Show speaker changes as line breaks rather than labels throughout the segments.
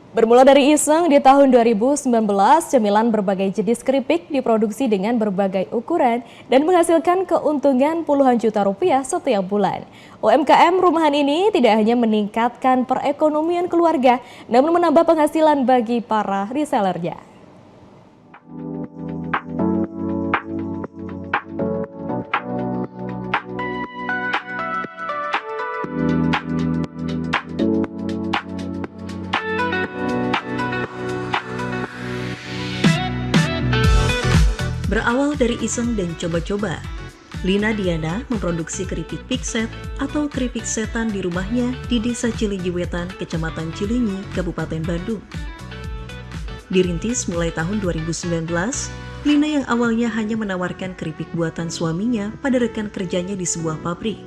Bermula dari iseng di tahun 2019, cemilan berbagai jenis keripik diproduksi dengan berbagai ukuran dan menghasilkan keuntungan puluhan juta rupiah setiap bulan. UMKM rumahan ini tidak hanya meningkatkan perekonomian keluarga, namun menambah penghasilan bagi para resellernya.
Berawal dari iseng dan coba-coba, Lina Diana memproduksi keripik pikset atau keripik setan di rumahnya di Desa Cilinyi Wetan, Kecamatan Cilinyi, Kabupaten Bandung. Dirintis mulai tahun 2019, Lina yang awalnya hanya menawarkan keripik buatan suaminya pada rekan kerjanya di sebuah pabrik,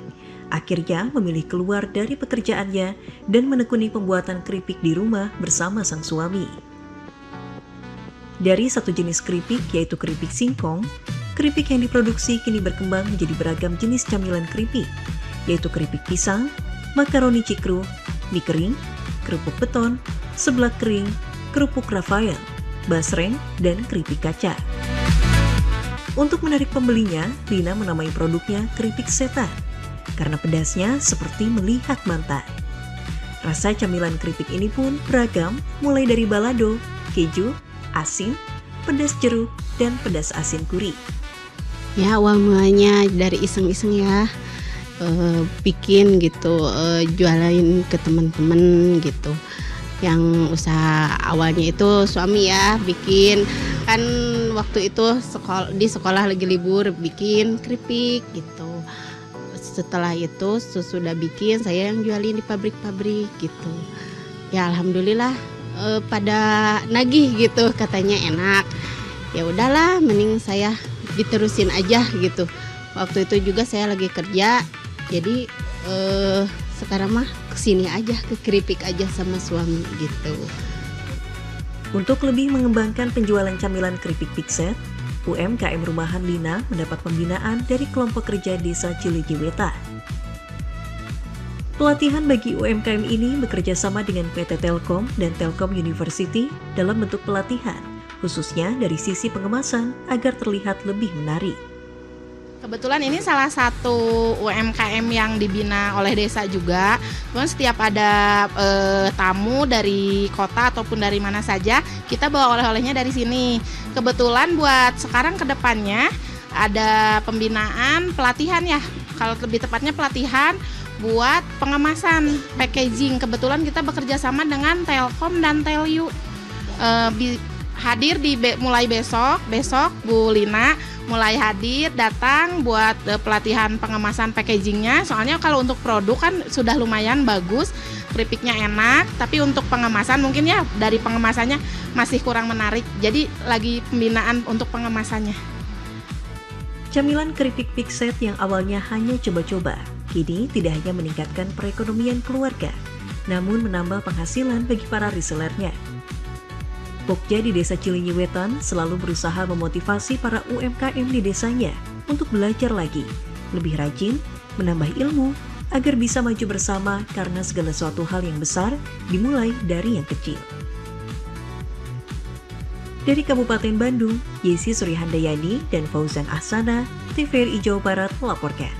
akhirnya memilih keluar dari pekerjaannya dan menekuni pembuatan keripik di rumah bersama sang suami. Dari satu jenis keripik, yaitu keripik singkong, keripik yang diproduksi kini berkembang menjadi beragam jenis camilan keripik, yaitu keripik pisang, makaroni cikru, mie kering, kerupuk beton, seblak kering, kerupuk Rafael, basreng, dan keripik kaca. Untuk menarik pembelinya, Lina menamai produknya keripik setan, karena pedasnya seperti melihat mantan. Rasa camilan keripik ini pun beragam, mulai dari balado, keju, asin, pedas jeruk, dan pedas asin gurih.
Ya, awal mulanya dari iseng-iseng ya, bikin gitu, jualin ke teman-teman gitu. Yang usaha awalnya itu suami ya bikin, kan waktu itu di sekolah lagi libur bikin keripik gitu. Setelah itu sudah bikin, saya yang jualin di pabrik-pabrik gitu. Ya alhamdulillah pada nagih gitu, katanya enak. Ya udahlah, mending saya diterusin aja gitu. Waktu itu juga saya lagi kerja, jadi sekarang mah kesini aja, ke keripik aja sama suami gitu.
Untuk lebih mengembangkan penjualan camilan keripik pikset, UMKM rumahan Lina mendapat pembinaan dari kelompok kerja Desa Cilinyi Wetan. Pelatihan bagi UMKM ini bekerja sama dengan PT Telkom dan Telkom University dalam bentuk pelatihan, khususnya dari sisi pengemasan agar terlihat lebih menarik.
Kebetulan ini salah satu UMKM yang dibina oleh desa juga. Cuman setiap ada tamu dari kota ataupun dari mana saja, kita bawa oleh-olehnya dari sini. Kebetulan buat sekarang ke depannya ada pembinaan pelatihan ya. Kalau lebih tepatnya pelatihan buat pengemasan packaging. Kebetulan kita bekerja sama dengan Telkom dan Telyu. Hadir mulai besok Bu Lina mulai hadir datang buat pelatihan pengemasan packagingnya. Soalnya kalau untuk produk kan sudah lumayan bagus, keripiknya enak, tapi untuk pengemasan mungkin ya dari pengemasannya masih kurang menarik. Jadi lagi pembinaan untuk pengemasannya.
Camilan keripik pikset yang awalnya hanya coba-coba, kini tidak hanya meningkatkan perekonomian keluarga, namun menambah penghasilan bagi para resellernya. Pokja di Desa Cilinyi Wetan selalu berusaha memotivasi para UMKM di desanya untuk belajar lagi, lebih rajin, menambah ilmu, agar bisa maju bersama karena segala suatu hal yang besar dimulai dari yang kecil. Dari Kabupaten Bandung, Yesi Suryahandayani dan Fauzan Ahsana, TVRI Jawa Barat melaporkan.